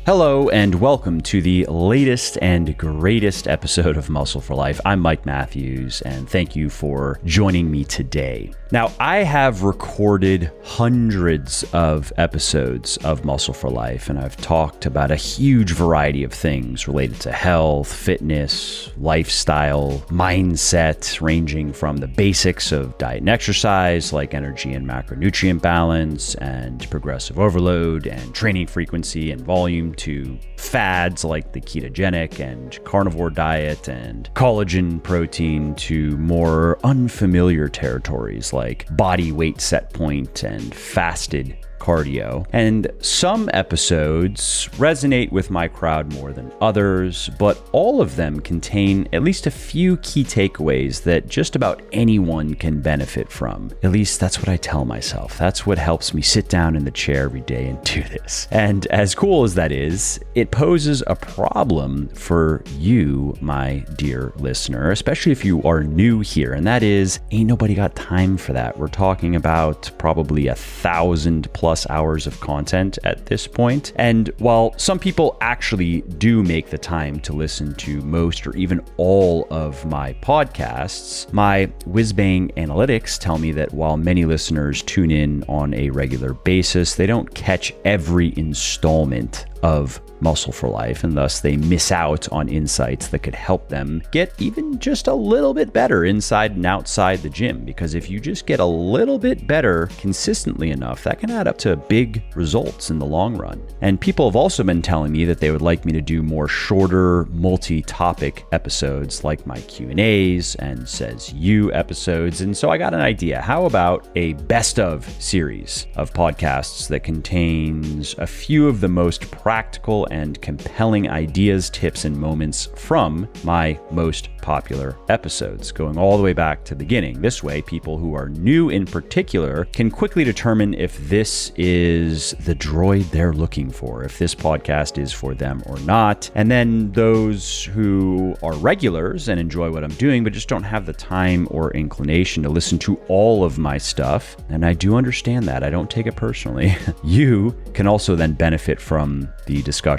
Hello and welcome to the latest and greatest episode of Muscle for Life. I'm Mike Matthews and thank you for joining me today. Now, I have recorded hundreds of episodes of Muscle for Life, and I've talked about a huge variety of things related to health, fitness, lifestyle, mindset, ranging from the basics of diet and exercise like energy and macronutrient balance and progressive overload and training frequency and volume to fads like the ketogenic and carnivore diet and collagen protein to more unfamiliar territories like body weight set point and fasted cardio. And some episodes resonate with my crowd more than others, but all of them contain at least a few key takeaways that just about anyone can benefit from. At least that's what I tell myself. That's what helps me sit down in the chair every day and do this. And as cool as that is, it poses a problem for you, my dear listener, especially if you are new here. And that is, ain't nobody got time for that. We're talking about probably 1,000+ hours of content at this point. And while some people actually do make the time to listen to most or even all of my podcasts, my wizbang analytics tell me that while many listeners tune in on a regular basis, they don't catch every installment of Muscle for Life, and thus they miss out on insights that could help them get even just a little bit better inside and outside the gym. Because if you just get a little bit better consistently enough, that can add up to big results in the long run. And people have also been telling me that they would like me to do more shorter multi-topic episodes like my Q&As and Says You episodes. And so I got an idea. How about a best of series of podcasts that contains a few of the most practical and compelling ideas, tips, and moments from my most popular episodes, going all the way back to the beginning. This way, people who are new in particular can quickly determine if this is the droid they're looking for, if this podcast is for them or not. And then those who are regulars and enjoy what I'm doing, but just don't have the time or inclination to listen to all of my stuff, and I do understand that, I don't take it personally, you can also then benefit from the discussions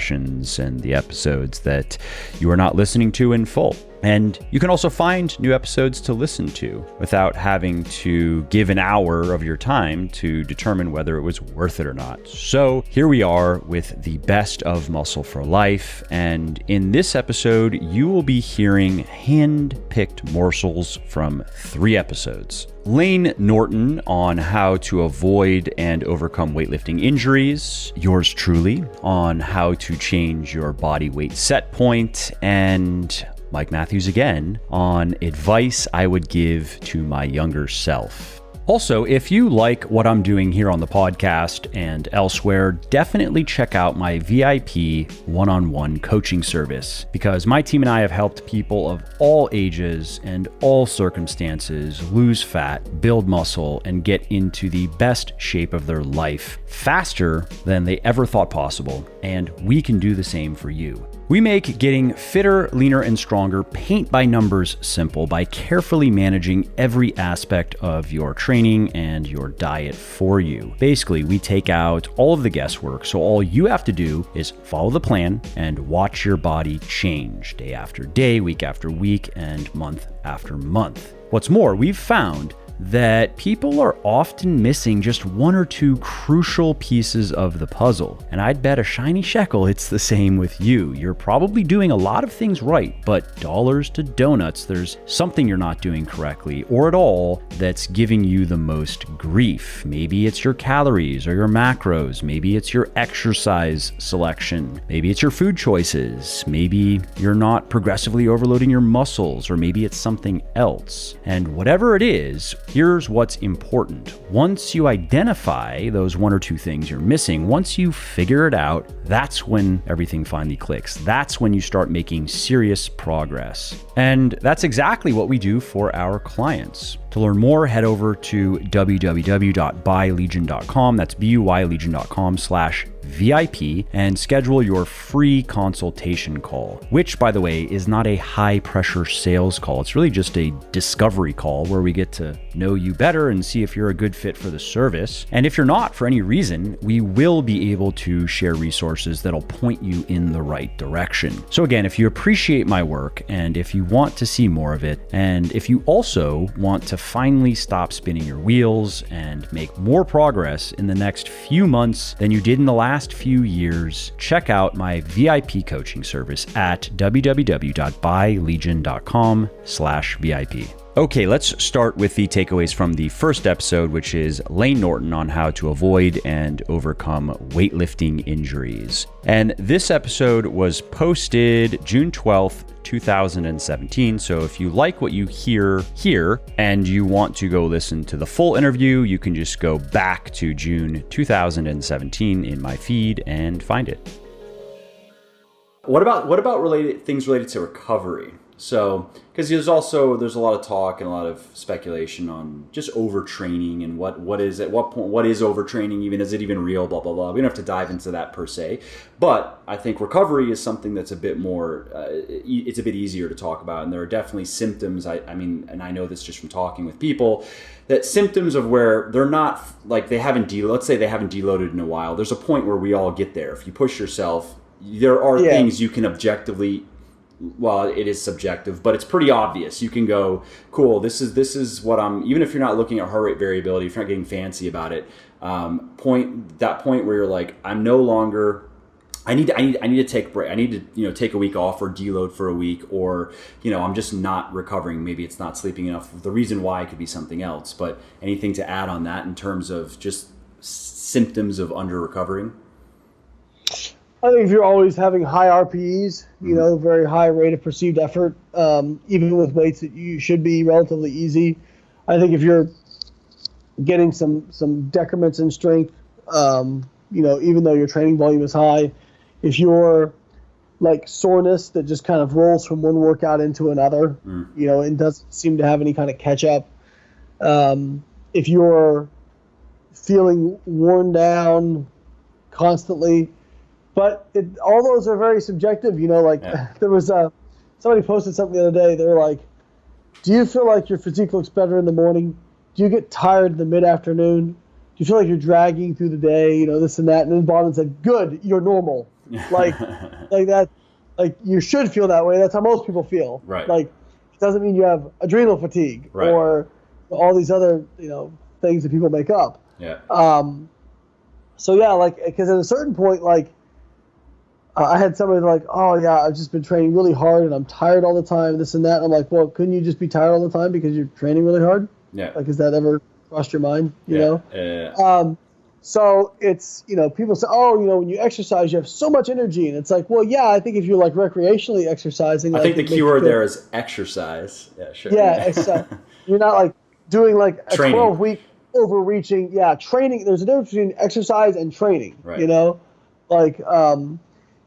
and the episodes that you are not listening to in full. And you can also find new episodes to listen to without having to give an hour of your time to determine whether it was worth it or not. So here we are with the best of Muscle for Life. And in this episode, you will be hearing hand-picked morsels from 3 episodes. Layne Norton on how to avoid and overcome weightlifting injuries, yours truly on how to change your body weight set point, and Mike Matthews again on advice I would give to my younger self. Also, if you like what I'm doing here on the podcast and elsewhere, definitely check out my VIP one-on-one coaching service, because my team and I have helped people of all ages and all circumstances lose fat, build muscle, and get into the best shape of their life faster than they ever thought possible. And we can do the same for you. We make getting fitter, leaner, and stronger paint by numbers simple by carefully managing every aspect of your training and your diet for you. Basically, we take out all of the guesswork, so all you have to do is follow the plan and watch your body change day after day, week after week, and month after month. What's more, we've found that people are often missing just one or two crucial pieces of the puzzle. And I'd bet a shiny shekel it's the same with you. You're probably doing a lot of things right, but dollars to donuts, there's something you're not doing correctly or at all that's giving you the most grief. Maybe it's your calories or your macros. Maybe it's your exercise selection. Maybe it's your food choices. Maybe you're not progressively overloading your muscles, or maybe it's something else. And whatever it is, here's what's important. Once you identify those one or two things you're missing, once you figure it out, that's when everything finally clicks. That's when you start making serious progress. And that's exactly what we do for our clients. To learn more, head over to www.buylegion.com. That's buylegion.com/VIP and schedule your free consultation call, which, by the way, is not a high pressure sales call. It's really just a discovery call where we get to know you better and see if you're a good fit for the service. And if you're not for any reason, we will be able to share resources that'll point you in the right direction. So again, if you appreciate my work and if you want to see more of it, and if you also want to finally stop spinning your wheels and make more progress in the next few months than you did in the last few years, check out my VIP coaching service at www.buylegion.com/VIP. Okay, let's start with the takeaways from the first episode, which is Layne Norton on how to avoid and overcome weightlifting injuries. And this episode was posted June 12th, 2017. So if you like what you hear here and you want to go listen to the full interview, you can just go back to June 2017 in my feed and find it. What about things related to recovery? So, because there's a lot of talk and a lot of speculation on just overtraining and what is overtraining, even is it even real, blah blah blah. We don't have to dive into that per se, but I think recovery is something that's a bit more it's a bit easier to talk about, and there are definitely symptoms. I mean, and I know this just from talking with people, that symptoms of where they're not like let's say they haven't deloaded in a while. There's a point where we all get there. If you push yourself, there are things you can objectively. Well, it is subjective, but it's pretty obvious. You can go, cool, this is what I'm, even if you're not looking at heart rate variability, if you're not getting fancy about it, point where you're like, I'm no longer, I need to take a break. I need to, take a week off or deload for a week, or, I'm just not recovering. Maybe it's not sleeping enough. The reason why could be something else, but anything to add on that in terms of just symptoms of under recovering? I think if you're always having high RPEs, very high rate of perceived effort, even with weights that you should be relatively easy. I think if you're getting some decrements in strength, even though your training volume is high, if you're like soreness that just kind of rolls from one workout into another, and doesn't seem to have any kind of catch up. If you're feeling worn down constantly. But all those are very subjective, There was somebody posted something the other day. They were like, do you feel like your physique looks better in the morning? Do you get tired in the mid-afternoon? Do you feel like you're dragging through the day, this and that? And then Bottom said, good, you're normal. Like that, like you should feel that way. That's how most people feel. Right. Like it doesn't mean you have adrenal fatigue or all these other, things that people make up. Yeah. So yeah, because at a certain point, I had somebody like, oh yeah, I've just been training really hard and I'm tired all the time, this and that. And I'm like, well, couldn't you just be tired all the time because you're training really hard? Yeah. Like, has that ever crossed your mind? You know? Yeah. So it's, people say, oh, when you exercise, you have so much energy. And it's like, well, yeah, I think if you're recreationally exercising. I think the keyword there is exercise. Yeah, sure. Yeah, exercise. You're not doing a 12-week overreaching. Yeah, training. There's a difference between exercise and training, right.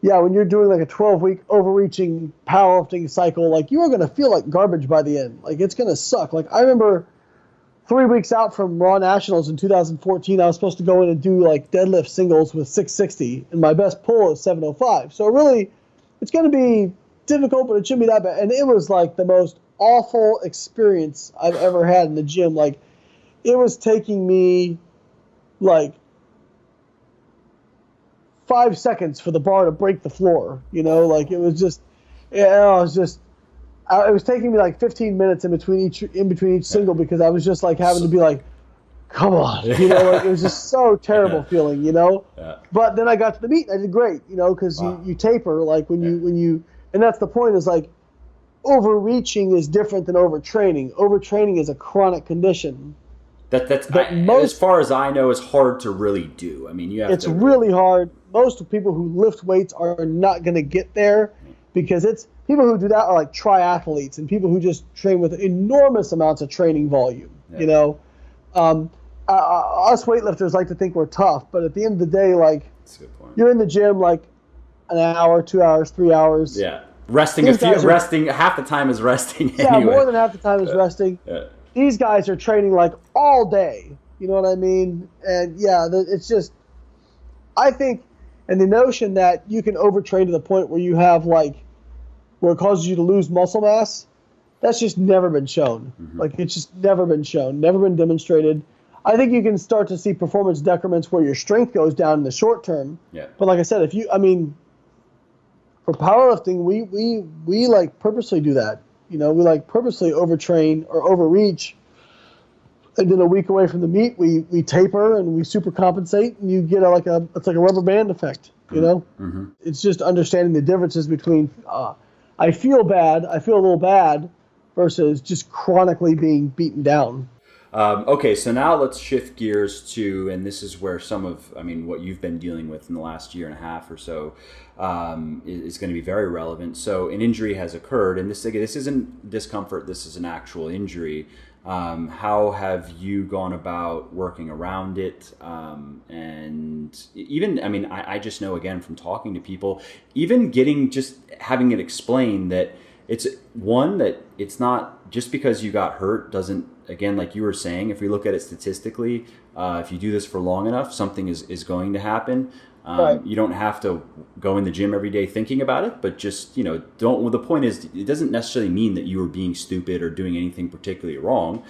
Yeah, when you're doing a 12-week overreaching powerlifting cycle, you are going to feel like garbage by the end. It's going to suck. I remember 3 weeks out from Raw Nationals in 2014, I was supposed to go in and do deadlift singles with 660, and my best pull is 705. So really, it's going to be difficult, but it shouldn't be that bad. And it was the most awful experience I've ever had in the gym. It was taking me 5 seconds for the bar to break the floor, it was taking me 15 minutes in between each single, because I was just having to be come on, it was just so terrible feeling, Yeah. But then I got to the meet and I did great, because you taper, when you, and that's the point is overreaching is different than overtraining. Overtraining is a chronic condition. As far as I know, is hard to really do. I mean, it's really hard. Most people who lift weights are not going to get there, because it's people who do that are triathletes and people who just train with enormous amounts of training volume. Yeah. Us weightlifters like to think we're tough, but at the end of the day, that's a good point. You're in the gym an hour, 2 hours, 3 hours. Yeah, resting half the time is resting. Yeah, anyway. more than half the time is resting. Yeah. these guys are training like all day. You know what I mean? And yeah, it's just, I think, and the notion that you can overtrain to the point where you have like, where it causes you to lose muscle mass, that's just never been shown. Like, it's just never been shown, never been demonstrated. I think you can start to see performance decrements where your strength goes down in the short term. Yeah. But like I said, for powerlifting, we like purposely do that. We like purposely overtrain or overreach. And then a week away from the meet, we taper and we super compensate, and you get it's like a rubber band effect. It's just understanding the differences between I feel a little bad versus just chronically being beaten down. Okay, so now let's shift gears to, and this is where what you've been dealing with in the last year and a half or so is going to be very relevant. So an injury has occurred, and this isn't discomfort, this is an actual injury. How have you gone about working around it? And even, I just know, again, from talking to people, even having it explained that it's not just because you got hurt doesn't, again, like you were saying, if we look at it statistically, if you do this for long enough, something is going to happen. Right. You don't have to go in the gym every day thinking about it, but just, the point is, it doesn't necessarily mean that you were being stupid or doing anything particularly wrong.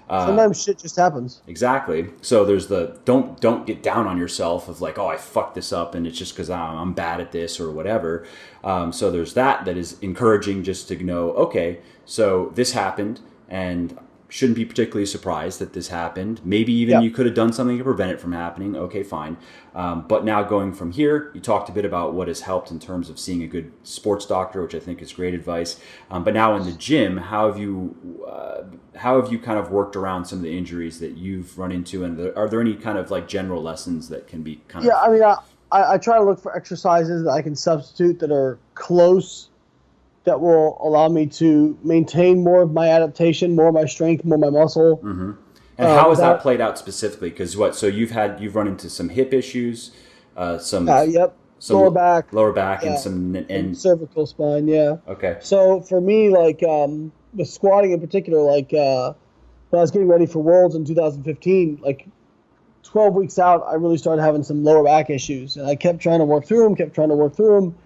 Sometimes shit just happens. Exactly. So there's don't get down on yourself of like, oh, I fucked this up and it's just because I'm bad at this or whatever. So there's that is encouraging, just to know, okay, so this happened and shouldn't be particularly surprised that this happened. Maybe even you could have done something to prevent it from happening. Okay, fine. But now going from here, you talked a bit about what has helped in terms of seeing a good sports doctor, which I think is great advice. But now in the gym, how have you kind of worked around some of the injuries that you've run into? And are there any kind of like general lessons that can be kind of... I try to look for exercises that I can substitute that are close, that will allow me to maintain more of my adaptation, more of my strength, more of my muscle. Mm-hmm. And how has that played out specifically? Because so you've run into some hip issues, some lower back, and cervical spine. Yeah. Okay. So for me, like with squatting in particular, like when I was getting ready for Worlds in 2015, like 12 weeks out, I really started having some lower back issues, and I kept trying to work through them.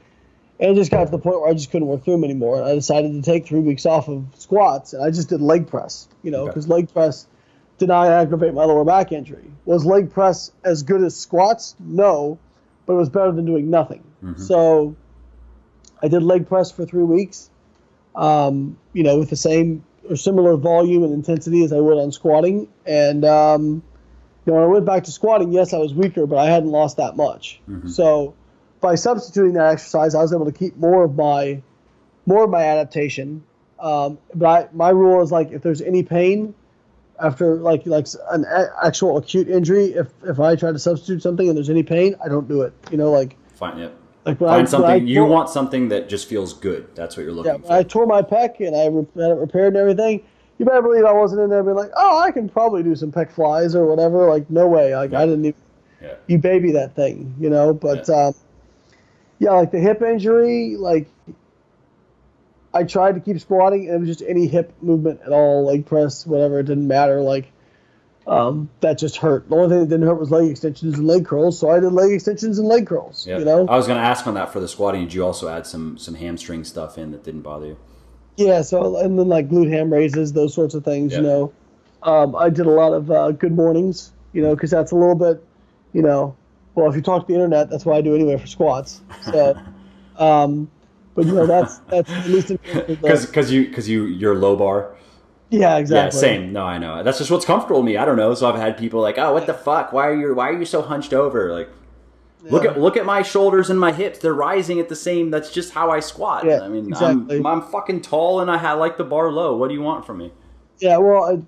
And it just got to the point where I just couldn't work through them anymore. And I decided to take 3 weeks off of squats, and I just did leg press, because leg press did not aggravate my lower back injury. Was leg press as good as squats? No, but it was better than doing nothing. Mm-hmm. So I did leg press for 3 weeks, with the same or similar volume and intensity as I would on squatting. And, when I went back to squatting, yes, I was weaker, but I hadn't lost that much. Mm-hmm. So by substituting that exercise, I was able to keep more of my adaptation. But my rule is, like, if there's any pain after like an actual acute injury, if I try to substitute something and there's any pain, I don't do it. Fine. Yeah. Like find something you want, something that just feels good. That's what you're looking for. When I tore my pec and I had it repaired and everything, you better believe I wasn't in there being like, oh, I can probably do some pec flies or whatever. Like, no way. Like, I didn't even. Yeah. You baby that thing, But like the hip injury, like I tried to keep squatting and it was just any hip movement at all, leg press, whatever, it didn't matter. Like that just hurt. The only thing that didn't hurt was leg extensions and leg curls, so I did leg extensions and leg curls. Yeah. I was going to ask on that for the squatting. Did you also add some hamstring stuff in that didn't bother you? Yeah. So and then like glute ham raises, those sorts of things. I did a lot of good mornings. Because that's a little bit, well, if you talk to the internet, that's what I do anyway for squats. So, but that's at least because you're low bar. Yeah, exactly. Yeah, same. No, I know. That's just what's comfortable to me. I don't know. So I've had people like, oh, what the fuck? Why are you so hunched over? Like, look at my shoulders and my hips. They're rising at the same. That's just how I squat. Yeah, I mean, exactly. I'm fucking tall and I like the bar low. What do you want from me? Yeah, well,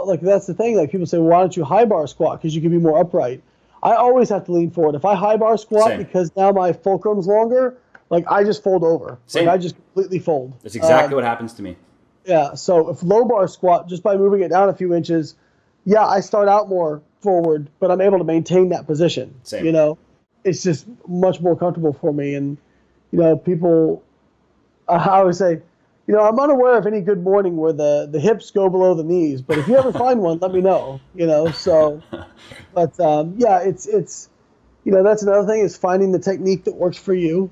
like that's the thing. Like people say, well, why don't you high bar squat? Because you can be more upright. I always have to lean forward. If I high bar squat because now my fulcrum's longer, like I just fold over. Same. Like I just completely fold. That's exactly what happens to me. Yeah. So if low bar squat, just by moving it down a few inches, I start out more forward, but I'm able to maintain that position. Same. It's just much more comfortable for me. And people, I always say, I'm unaware of any good morning where the hips go below the knees, but if you ever find one, let me know, so, but, yeah, it's, that's another thing is finding the technique that works for you.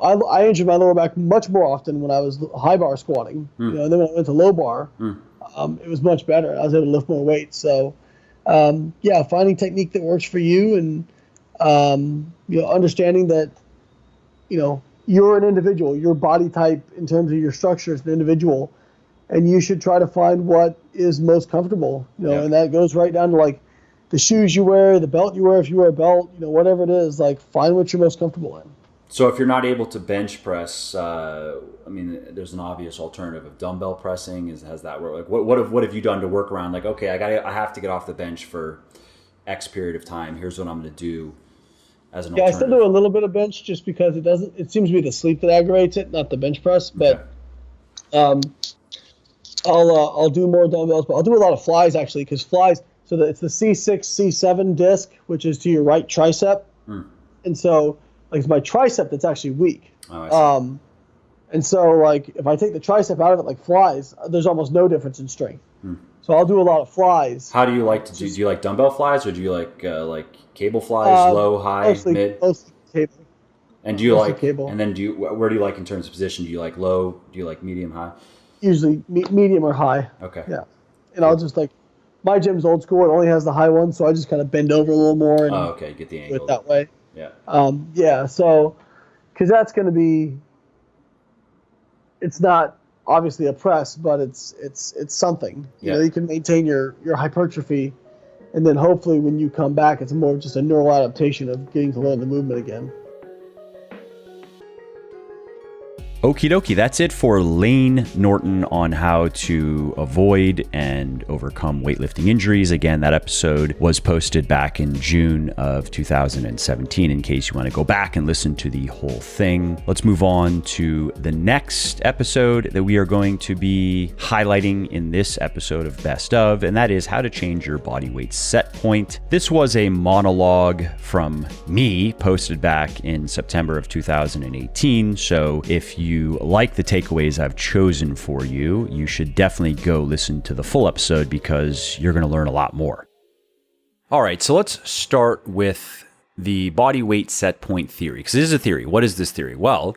I injured my lower back much more often when I was high bar squatting, and then when I went to low bar, it was much better. I was able to lift more weight. So, yeah, finding technique that works for you and, understanding that, you're an individual, your body type in terms of your structure is an individual, and you should try to find what is most comfortable, and that goes right down to like the shoes you wear, the belt you wear, if you wear a belt, whatever it is, like find what you're most comfortable in. So if you're not able to bench press, there's an obvious alternative of dumbbell pressing. Has that work? Like what have you done to work around? Like, okay, I have to get off the bench for X period of time. Here's what I'm going to do as an alternative. I still do a little bit of bench just because it seems to be the sleep that aggravates it, not the bench press. But I'll do more dumbbells, but I'll do a lot of flies actually, because flies. So it's the C6, C7 disc, which is to your right tricep, and so. Like it's my tricep that's actually weak. Oh, I see. And so like if I take the tricep out of it like flies, there's almost no difference in strength. So I'll do a lot of flies. How do you like to do? Do you like dumbbell flies or do you like cable flies, low, high, mid? Mostly cable. And do you mostly like cable. And then where do you like in terms of position? Do you like low? Do you like medium, high? Usually medium or high. Okay. Yeah. And I'll just my gym's old school. It only has the high one, so I just kind of bend over a little more and get the do angle it that way. Yeah. So, because that's going to be, it's not obviously a press, but it's something. You can maintain your hypertrophy, and then hopefully when you come back, it's more of just a neural adaptation of getting to learn the movement again. Okie dokie, that's it for Layne Norton on how to avoid and overcome weightlifting injuries. Again, that episode was posted back in June of 2017 in case you want to go back and listen to the whole thing. Let's move on to the next episode that we are going to be highlighting in this episode of Best Of, and that is how to change your body weight set point. This was a monologue from me posted back in September of 2018, so if you like the takeaways I've chosen for you, you should definitely go listen to the full episode because you're going to learn a lot more. All right, so let's start with the body weight set point theory, because this is a theory. What is this theory? Well,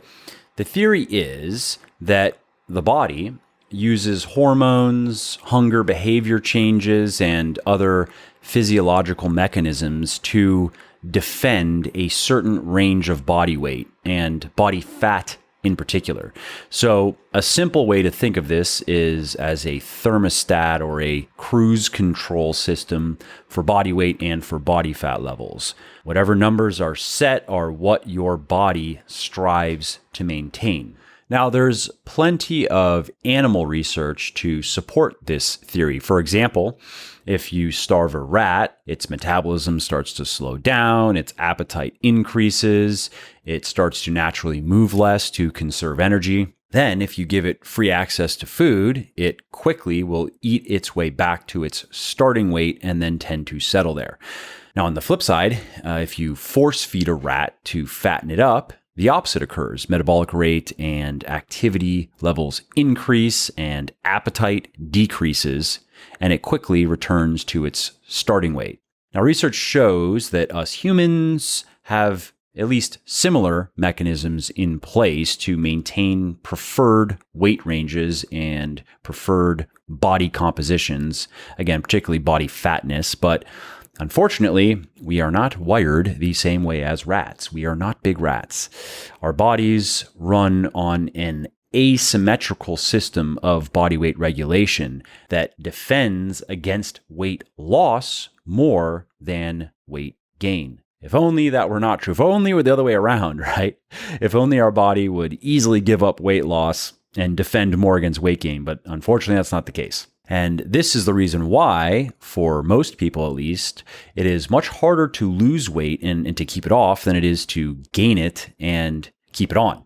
the theory is that the body uses hormones, hunger behavior changes, and other physiological mechanisms to defend a certain range of body weight and body fat in particular. So a simple way to think of this is as a thermostat or a cruise control system for body weight and for body fat levels. Whatever numbers are set are what your body strives to maintain. Now, there's plenty of animal research to support this theory. For example, if you starve a rat, its metabolism starts to slow down, its appetite increases, it starts to naturally move less to conserve energy. Then, if you give it free access to food, it quickly will eat its way back to its starting weight and then tend to settle there. Now, on the flip side, if you force feed a rat to fatten it up, the opposite occurs. Metabolic rate and activity levels increase and appetite decreases, and it quickly returns to its starting weight. Now, research shows that us humans have at least similar mechanisms in place to maintain preferred weight ranges and preferred body compositions, again, particularly body fatness, but unfortunately, we are not wired the same way as rats. We are not big rats. Our bodies run on an asymmetrical system of body weight regulation that defends against weight loss more than weight gain. If only that were not true. If only it were the other way around, right? If only our body would easily give up weight loss and defend more against weight gain. But unfortunately, that's not the case. And this is the reason why, for most people at least, it is much harder to lose weight and to keep it off than it is to gain it and keep it on.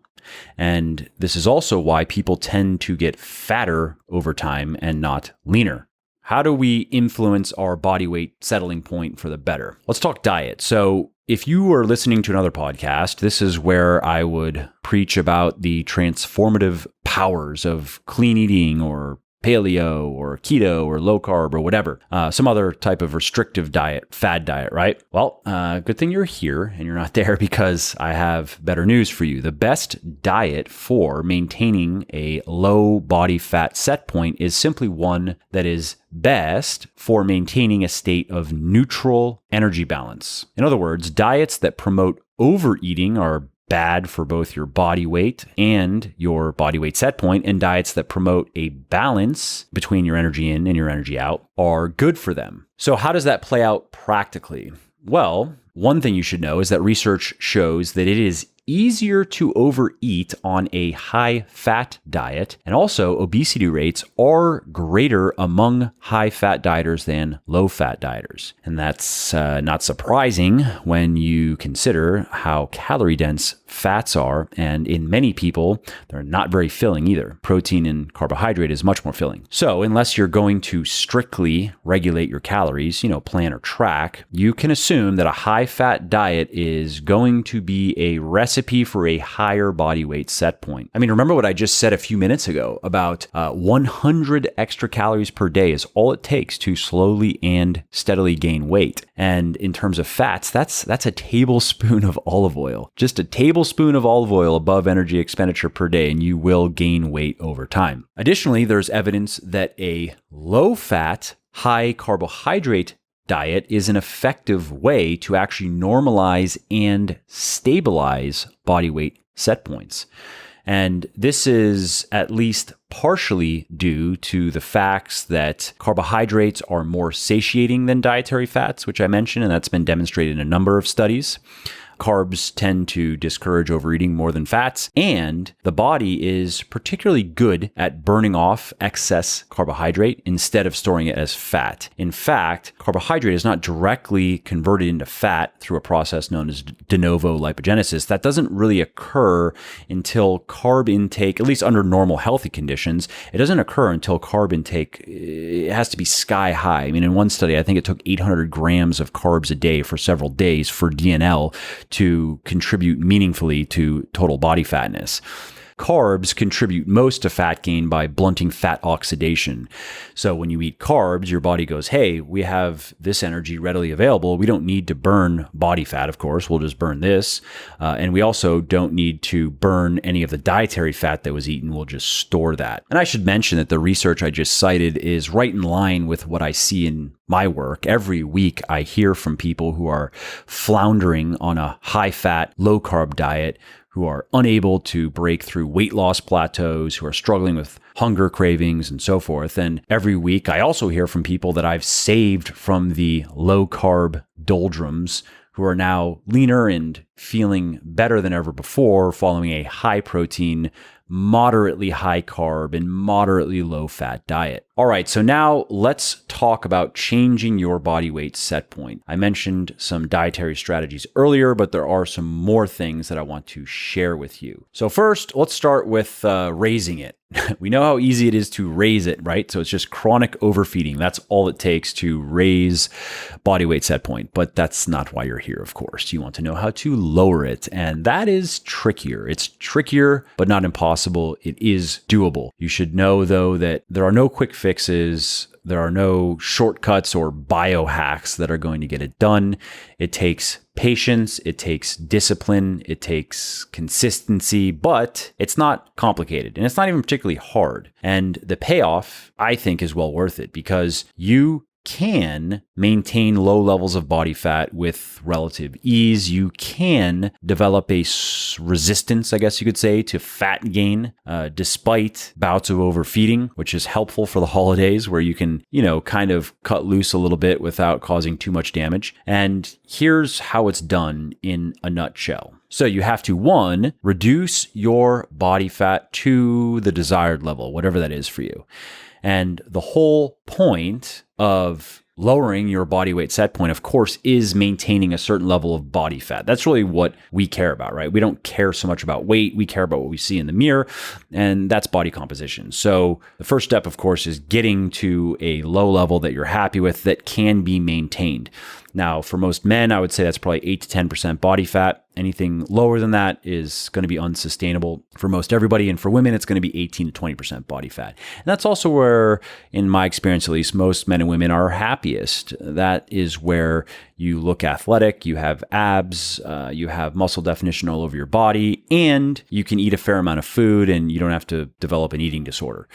And this is also why people tend to get fatter over time and not leaner. How do we influence our body weight settling point for the better? Let's talk diet. So if you are listening to another podcast, this is where I would preach about the transformative powers of clean eating or paleo or keto or low carb or whatever, some other type of restrictive diet, fad diet, right? Well, good thing you're here and you're not there, because I have better news for you. The best diet for maintaining a low body fat set point is simply one that is best for maintaining a state of neutral energy balance. In other words, diets that promote overeating are bad for both your body weight and your body weight set point, and diets that promote a balance between your energy in and your energy out are good for them. So how does that play out practically? Well, one thing you should know is that research shows that it is easier to overeat on a high-fat diet, and also obesity rates are greater among high-fat dieters than low-fat dieters. And that's not surprising when you consider how calorie-dense fats are, and in many people, they're not very filling either. Protein and carbohydrate is much more filling. So unless you're going to strictly regulate your calories, plan or track, you can assume that a high-fat diet is going to be a recipe for a higher body weight set point. I mean, remember what I just said a few minutes ago about 100 extra calories per day is all it takes to slowly and steadily gain weight. And in terms of fats, that's a tablespoon of olive oil. Just a tablespoon of olive oil above energy expenditure per day, and you will gain weight over time. Additionally, there's evidence that a low-fat, high-carbohydrate diet is an effective way to actually normalize and stabilize body weight set points. And this is at least partially due to the facts that carbohydrates are more satiating than dietary fats, which I mentioned, and that's been demonstrated in a number of studies. Carbs tend to discourage overeating more than fats, and the body is particularly good at burning off excess carbohydrate instead of storing it as fat. In fact, carbohydrate is not directly converted into fat through a process known as de novo lipogenesis. That doesn't really occur until carb intake, at least under normal healthy conditions, it doesn't occur until carb intake, it has to be sky high. I mean, in one study, I think it took 800 grams of carbs a day for several days for DNL to contribute meaningfully to total body fatness. Carbs contribute most to fat gain by blunting fat oxidation. So when you eat carbs, your body goes, hey, we have this energy readily available. We don't need to burn body fat, of course. We'll just burn this. And we also don't need to burn any of the dietary fat that was eaten. We'll just store that. And I should mention that the research I just cited is right in line with what I see in my work. Every week, I hear from people who are floundering on a high-fat, low-carb diet, who are unable to break through weight loss plateaus, who are struggling with hunger cravings and so forth. And every week, I also hear from people that I've saved from the low-carb doldrums who are now leaner and feeling better than ever before following a high-protein, moderately high-carb, and moderately low-fat diet. All right, so now let's talk about changing your body weight set point. I mentioned some dietary strategies earlier, but there are some more things that I want to share with you. So first, let's start with raising it. We know how easy it is to raise it, right? So it's just chronic overfeeding. That's all it takes to raise body weight set point. But that's not why you're here, of course. You want to know how to lower it. And that is trickier. It's trickier, but not impossible. It is doable. You should know, though, that there are no quick fixes. There are no shortcuts or biohacks that are going to get it done. It takes patience, it takes discipline, it takes consistency, but it's not complicated and it's not even particularly hard. And the payoff, I think, is well worth it because you can maintain low levels of body fat with relative ease. You can develop a resistance, I guess you could say, to fat gain despite bouts of overfeeding, which is helpful for the holidays where you can, kind of cut loose a little bit without causing too much damage. And here's how it's done in a nutshell. So you have to, 1, reduce your body fat to the desired level, whatever that is for you. And the whole point of lowering your body weight set point, of course, is maintaining a certain level of body fat. That's really what we care about, right? We don't care so much about weight. We care about what we see in the mirror, and that's body composition. So the first step, of course, is getting to a low level that you're happy with that can be maintained. Now, for most men, I would say that's probably 8 to 10% body fat. Anything lower than that is going to be unsustainable for most everybody. And for women, it's going to be 18 to 20% body fat. And that's also where, in my experience at least, most men and women are happiest. That is where you look athletic, you have abs, you have muscle definition all over your body, and you can eat a fair amount of food and you don't have to develop an eating disorder.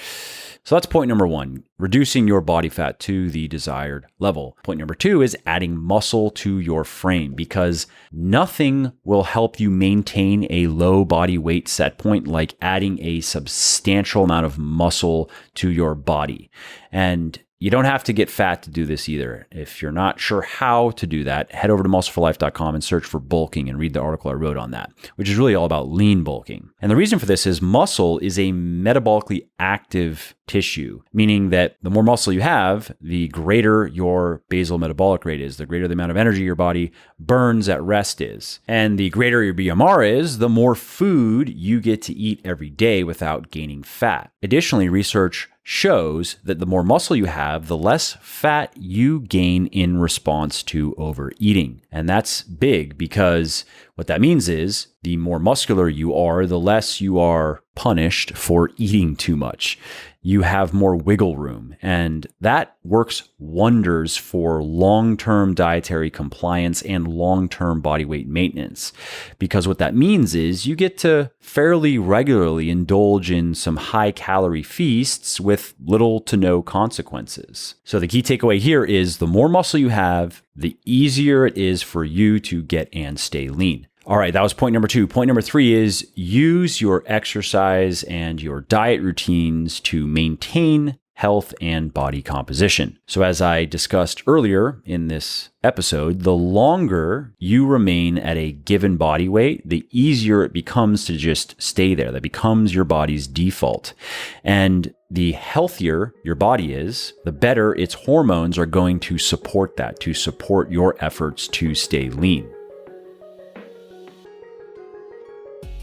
So that's point number one, reducing your body fat to the desired level. Point number two is adding muscle to your frame, because nothing will help you maintain a low body weight set point like adding a substantial amount of muscle to your body. And you don't have to get fat to do this either. If you're not sure how to do that, head over to muscleforlife.com and search for bulking and read the article I wrote on that, which is really all about lean bulking. And the reason for this is muscle is a metabolically active tissue, meaning that the more muscle you have, the greater your basal metabolic rate is, the greater the amount of energy your body burns at rest is. And the greater your BMR is, the more food you get to eat every day without gaining fat. Additionally, research shows that the more muscle you have, the less fat you gain in response to overeating. And that's big, because what that means is the more muscular you are, the less you are punished for eating too much. You have more wiggle room, and that works wonders for long-term dietary compliance and long-term body weight maintenance. Because what that means is you get to fairly regularly indulge in some high-calorie feasts with little to no consequences. So the key takeaway here is the more muscle you have, the easier it is for you to get and stay lean. All right, that was point number two. Point number three is use your exercise and your diet routines to maintain health and body composition. So as I discussed earlier in this episode, the longer you remain at a given body weight, the easier it becomes to just stay there. That becomes your body's default. And the healthier your body is, the better its hormones are going to support that, to support your efforts to stay lean.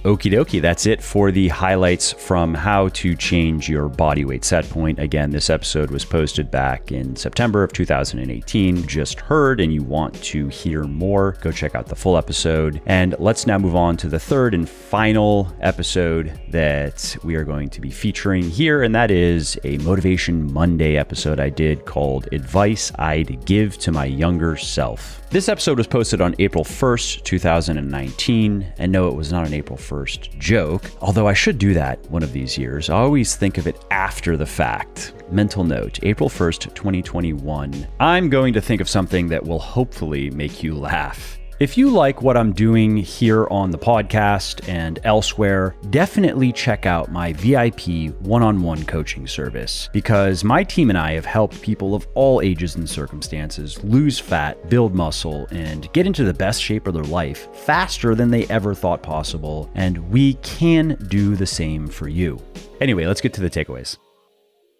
Okie dokie, that's it for the highlights from how to change your body weight set point. Again, this episode was posted back in September of 2018. Just heard and you want to hear more, go check out the full episode. And let's now move on to the third and final episode that we are going to be featuring here, and that is a Motivation Monday episode I did called Advice I'd Give to My Younger Self. This episode was posted on April 1st, 2019, and no, it was not an April 1st joke, although I should do that one of these years. I always think of it after the fact. Mental note, April 1st, 2021. I'm going to think of something that will hopefully make you laugh. If you like what I'm doing here on the podcast and elsewhere, definitely check out my VIP one-on-one coaching service, because my team and I have helped people of all ages and circumstances lose fat, build muscle, and get into the best shape of their life faster than they ever thought possible, and we can do the same for you. Anyway, let's get to the takeaways.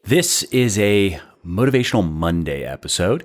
This is a Motivational Monday episode,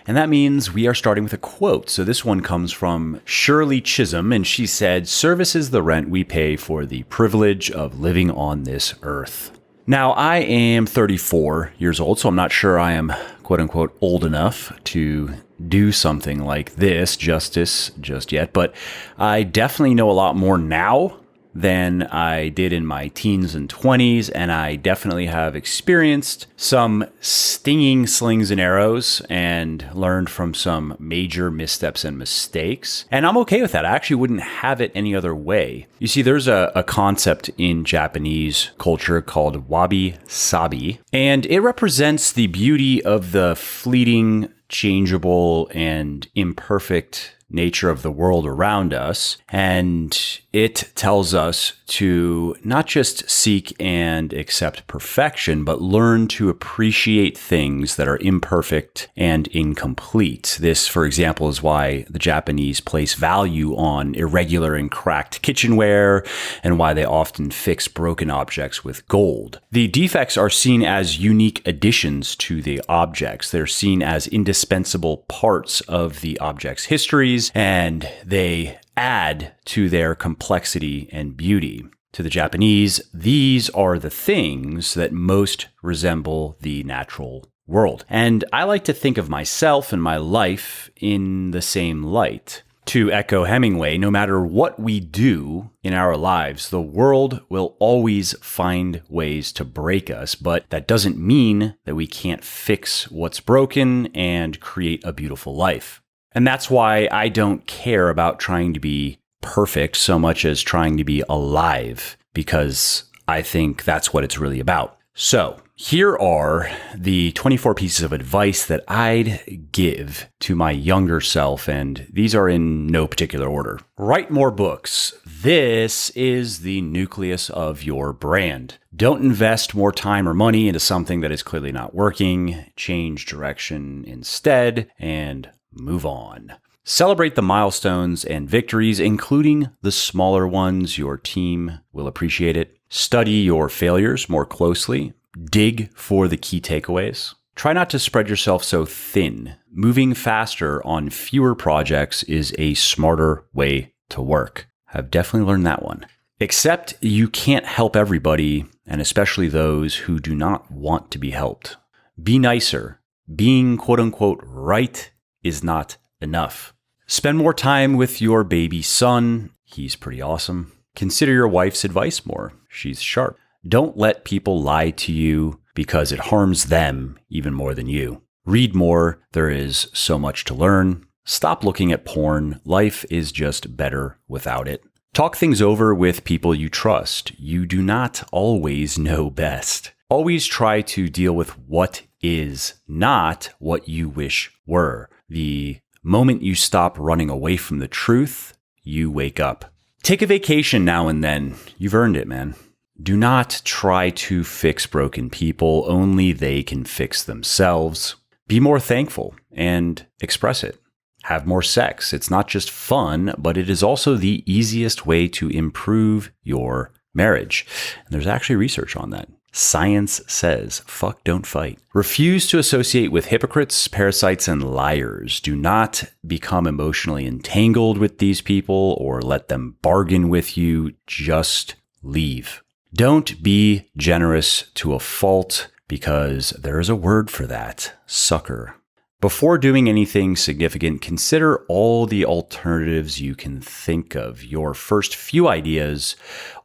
and that means we are starting with a quote. So this one comes from Shirley Chisholm, and she said, "Service is the rent we pay for the privilege of living on this earth." Now, I am 34 years old, so I'm not sure I am quote unquote old enough to do something like this justice just yet, but I definitely know a lot more now than I did in my teens and 20s, and I definitely have experienced some stinging slings and arrows and learned from some major missteps and mistakes. And I'm okay with that. I actually wouldn't have it any other way. You see, there's a concept in Japanese culture called wabi-sabi, and it represents the beauty of the fleeting, changeable, and imperfect nature of the world around us. And it tells us to not just seek and accept perfection, but learn to appreciate things that are imperfect and incomplete. This, for example, is why the Japanese place value on irregular and cracked kitchenware, and why they often fix broken objects with gold. The defects are seen as unique additions to the objects. They're seen as indispensable parts of the object's histories, and they add to their complexity and beauty. To the Japanese, these are the things that most resemble the natural world. And I like to think of myself and my life in the same light. To echo Hemingway, no matter what we do in our lives, the world will always find ways to break us, but that doesn't mean that we can't fix what's broken and create a beautiful life. And that's why I don't care about trying to be perfect so much as trying to be alive, because I think that's what it's really about. So here are the 24 pieces of advice that I'd give to my younger self, and these are in no particular order. Write more books. This is the nucleus of your brand. Don't invest more time or money into something that is clearly not working. Change direction instead and move on. Celebrate the milestones and victories, including the smaller ones. Your team will appreciate it. Study your failures more closely. Dig for the key takeaways. Try not to spread yourself so thin. Moving faster on fewer projects is a smarter way to work. I've definitely learned that one. Except you can't help everybody, and especially those who do not want to be helped. Be nicer. Being quote unquote right is not enough. Spend more time with your baby son. He's pretty awesome. Consider your wife's advice more. She's sharp. Don't let people lie to you because it harms them even more than you. Read more. There is so much to learn. Stop looking at porn. Life is just better without it. Talk things over with people you trust. You do not always know best. Always try to deal with what is, not what you wish were. The moment you stop running away from the truth, you wake up. Take a vacation now and then. You've earned it, man. Do not try to fix broken people. Only they can fix themselves. Be more thankful and express it. Have more sex. It's not just fun, but it is also the easiest way to improve your marriage. And there's actually research on that. Science says, fuck, don't fight. Refuse to associate with hypocrites, parasites, and liars. Do not become emotionally entangled with these people or let them bargain with you. Just leave. Don't be generous to a fault, because there is a word for that, sucker. Before doing anything significant, consider all the alternatives you can think of. Your first few ideas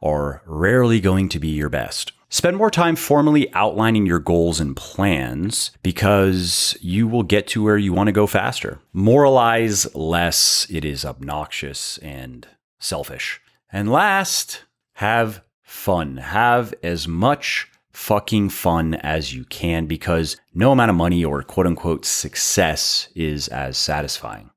are rarely going to be your best. Spend more time formally outlining your goals and plans, because you will get to where you want to go faster. Moralize less. It is obnoxious and selfish. And last, have fun. Have as much fucking fun as you can, because no amount of money or quote unquote success is as satisfying.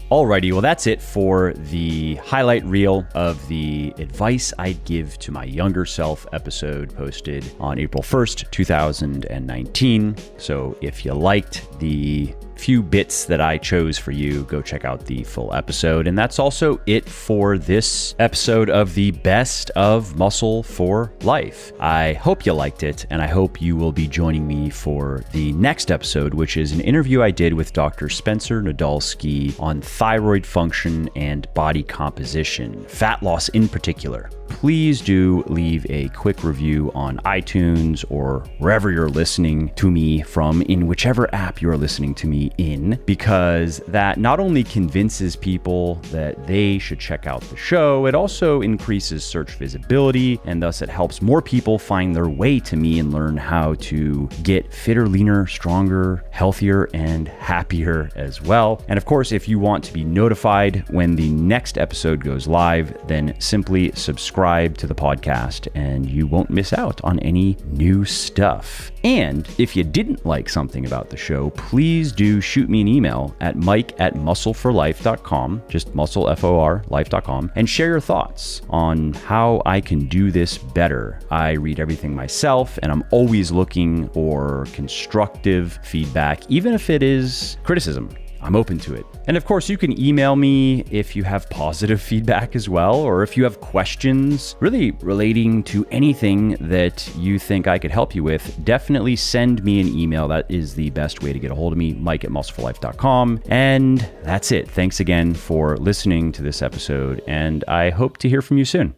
Alrighty, well, that's it for the highlight reel of the advice I'd give to my younger self episode posted on April 1st, 2019. So if you liked the few bits that I chose for you, go check out the full episode. And that's also it for this episode of the Best of Muscle for Life. I hope you liked it, and I hope you will be joining me for the next episode, which is an interview I did with Dr. Spencer Nadolski on thyroid function and body composition, fat loss in particular. Please do leave a quick review on iTunes or wherever you're listening to me from, in whichever app you're listening to me in, because that not only convinces people that they should check out the show, it also increases search visibility, and thus it helps more people find their way to me and learn how to get fitter, leaner, stronger, healthier, and happier as well. And of course, if you want to be notified when the next episode goes live, then simply subscribe to the podcast and you won't miss out on any new stuff. And if you didn't like something about the show, please do shoot me an email at mike@muscleforlife.com, just muscleforlife.com, and share your thoughts on how I can do this better. I read everything myself, and I'm always looking for constructive feedback, even if it is criticism. I'm open to it. And of course, you can email me if you have positive feedback as well, or if you have questions really relating to anything that you think I could help you with. Definitely send me an email. That is the best way to get a hold of me, mike@muscleforlife.com. And that's it. Thanks again for listening to this episode, and I hope to hear from you soon.